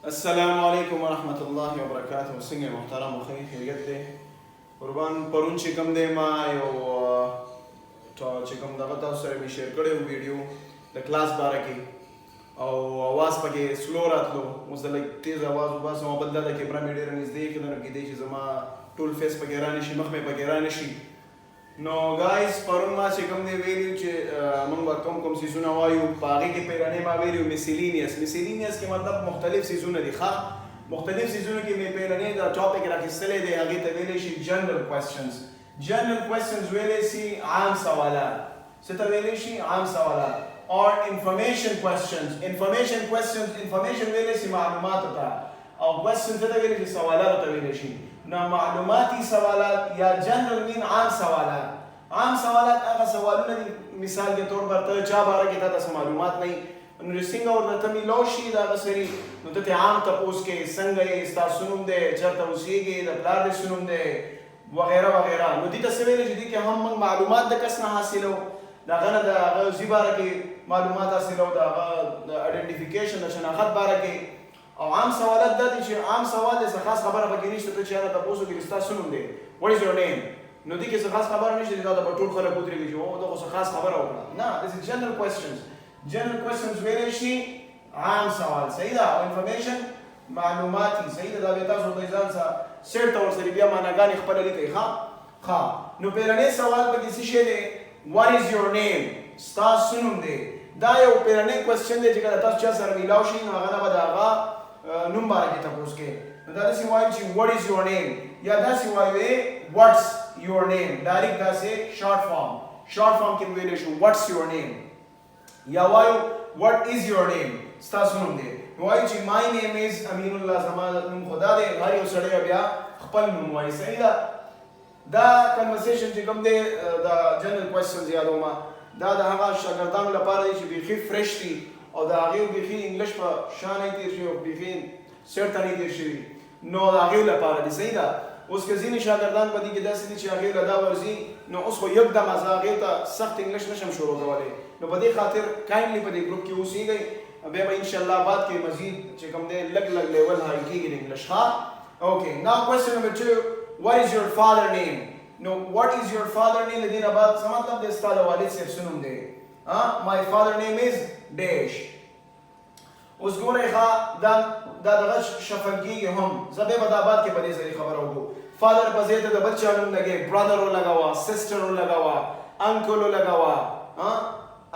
السلام علیکم ورحمۃ اللہ وبرکاتہ. څنګه محترم خو خیریت دی قربان. پرون چې کوم دی ما یو چې کوم دغه تاسو سره مې شیر کړی و ویډیو د کلاس باره کې او اواز پکې سلو راتلو. اوس د لږ تیز اواز وباسم او بل دا د کیمره مې ډېره نږدې کړه نو کیدای شي زما ټول فیس پکې را نشي، مخ مې پکې را نشي. نو ګایز پرون ما چې کوم دی ویلي چې موږ به کوم څیزونه وایو په هغې کې پیرنۍ ما ویلي میسیلینیس کې مطلب مختلف څیزونه دي. ښه مختلف څیزونو کې مې پیرنۍ دا ټاپک راخیستلی دی، هغې ته ویلی شي جنرل کوېسچنز. جنرل کوېسچنز ویلی شي عام سوالات. څه ته ویلی شي؟ عام سوالات. اور انفارمیشن کوېسچنز. انفارمیشن کوېسچنز، انفارمیشن ویلی شي معلوماتو ته، او کوېسچن څه ته ویلی شي؟ سوالاتو ته ویلی شي. نو معلوماتی سوالات یا جنرل مین عام سوالات. عام سوالات هغه سوالونه دي مثال کے طور پر ته چا باره کې تا ته معلومات نه نو څنګه ورته میلاو شي دا سری نو ته عام تپوس کې څنګه یې ستاسو نوم دی، چېرته اوسېږي، د پلار دې څه نوم دی وغیره وغیره. نو دې ته څه ویلی چې دې کې هم موږ معلومات د کس نه حاصلو، د هغه نه د هغه ځي باره کې معلومات حاصلو، د هغه د آیډنټیفیکیشن د شناخت باره کې. او عام سوالات دا دي چې عام سوال دی څه خاص خبره پکې نشته، ته چې هغه تپوس وکړي ستا څه نوم دی، what is your name، نو دې کې څه خاص خبره نشته دا د ټول خلک ودرېږي چې او دا خو څه خاص خبره وکړه. نه، this is general questions. general questions ویلی شي عام سوال. صحیح ده. او انفارمیشن معلوماتي. صحیح ده. دا بیا تاسو ته ځان سره سیټ ته ورسره بیا معناګانې خپله لیکئ. ښه نو پیرنۍ سوال پکې څه شی دی؟ what is your name، ستا څه نوم دی. دا یو پیرنۍ کوېسچن دی چې کله تاسو چا سره میلاو شي نو هغه نه به د هغه نوم باره کې تپوس کوي. نو دا داسې وایو چې what is your name، یا داسې وایو what's your name. ډایرکټ داسې شارټ فارم کې ویلی شو what's your name، یا وایو what is your name، ستاسو نوم دی. نو وایو چې my name is امین الله، زما نوم خدا دی. هر یو سړی بیا خپل نوم وایي. صحیح ده. دا کنورسیشن چې کوم دی د جنرل کوېسچنز یادوم، دا د هغه شاګردانو لپاره دی چې بیخي فرش دي او د هغې بیخي انګلیش په شا نه تېر شوي او بیخي سیټ ته نه تېر شوي، نو د هغې لپاره دي. صحیح ده. اوس که ځینې شاګردان په دې کې داسې دي چې هغې له دا ورځي نو اوس خو یکدم زه هغې ته سخت انګلیش نشم شروع کولی، نو په دې خاطر کاینډلي په دې ګروپ کې اوسېږئ. بیا به انشاءالله بعد کې مزید چې کوم دی لږ لیول هاي کېږي د انګلیش. ښه اوکې. ناو کوېسچن نمبر 2، what is your father name. نو what is your father name د دې نه بعد څه مطلب دی؟ ستا د والد صاحب څه نوم دی. my father name is dash. اوس ګورئ ښه دا دغه شفل کېږي هم. زه بیا به دا بعد کې په دې ذریعې خبره وکړو. فادر په ځای ته د بل چا نوم لګوي، برادر ولګوه، سسټر ولګوه، انکل ولګوه،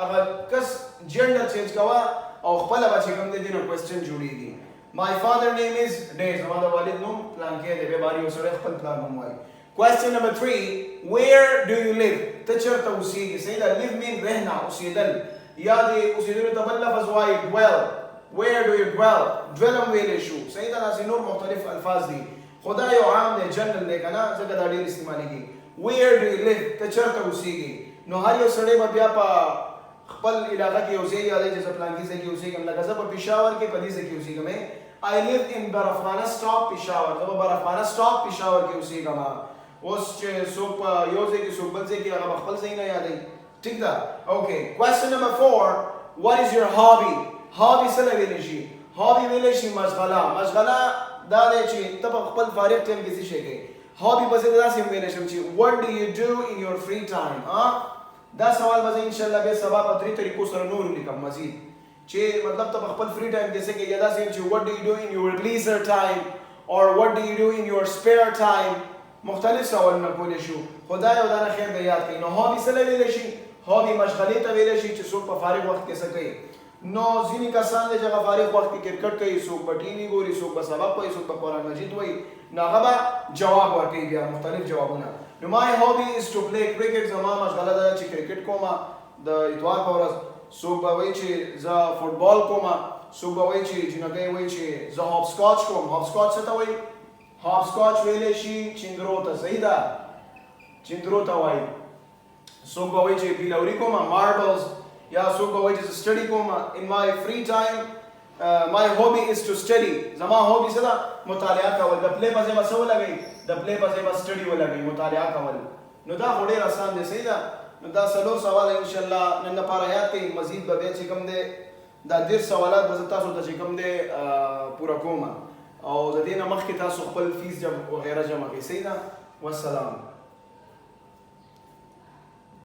هغه کس جنډر چینج کوه او خپله به چې کوم دی دې نه کوېسچن جوړېږي. my father name is dash، زما د والد نوم پلانکی دی. بیا به هر یو سړی خپل پلار نوم وایي. Question number 3، where do you live، ته چېرته اوسېږي. صحیح ده. live mean رهنا، اوسېدل، یا د اوسېدلو ته بل لفظ وایي dwell. where do you dwell، dwell هم ویلی شو. صحیح ده. داسې نور مختلف الفاظ دي، خو دا یو عام دی، جنرل دی که نه، ځکه دا ډېر استعمالېږي. where do you live، ته چېرته اوسېږي. نو هر یو سړی به بیا په خپل علاقه کې یو ځای یادوي چې زه پلانکي ځای کې اوسېږم. لکه زه په پېښور کې په دې ځای کې اوسېږم. I live in برفخانه سټاپ پېښور، زه په برفخانه سټاپ پېښور کې اوسېږم. اوس چې څوک په یو ځای کې څوک بل ځای کې هغه به خپل ځای نه یادوي. ټیک ده. اوکې. question number 4، what is your hobby. hobby څه ته ویلی شي؟ hobby ویلی شي مشغله. مشغله دا دی چې ته په خپل فارغ ټایم کې څه شی کوې. hobby به زه داسې هم ویلی شم چې what do you do in your free time. دا سوال به زه انشاءالله بیا سبا په 3 طریقو سره نور ولیکم مزید، چې مطلب ته په خپل فري ټایم کې څه کوې، یا داسې هم چې what do you do in your leisure time or what do you do in your spare time. مختلف سوالونه کولی شو، خو دا یو دانه خیر د یاد کړئ. نو hobby څه ته ویلی شي؟ hobby مشغلې ته ویلی شي چې څوک په فارغ وخت کې څه کوي. نو ځینې کسان دی چې هغه فارغ وخت کې کرکټ کوي، څوک به ټي وي ګوري، څوک به سبق وایي، څوک به قرآن مجید وایي، نو هغه به جواب ورکوي بیا مختلف جوابونه. نو my hobby is to play cricket، زما مشغله ده چې کرکټ کومه د اتوار په ورځ. څوک به وایي چې زه فوټبال کومه، څوک به وایي چې جنګۍ وایي چې زه هاپ سکاچ کوم. هاپ سکاچ څه ته وایي؟ هاپ سکاچ ویلی شي چندرو ته. صحیح ده. چندرو ته وایي. څوک به وایي چې بیلوري کومه، ماربلز، یا څوک به وایي چې زه سټډي کومه. in my free time my hobby is to study. زما هوبي څه ده؟ مطالعه کول. د پلی په ځای به څه ولګوئ؟ د پلی په ځای به سټډي ولګوئ، مطالعه کول. نو دا خو ډېر اسان دی. صحیح ده. نو دا څلور سواله انشاءالله نن لپاره یاد کړئ. مزید به بیا چې کوم دی دا 10 سوالات به زه تاسو ته چې کوم دی پوره کوم او د دې نه مخکې تاسو خپل فیس وغیره جمع کړئ. صحیح ده؟ والسلام.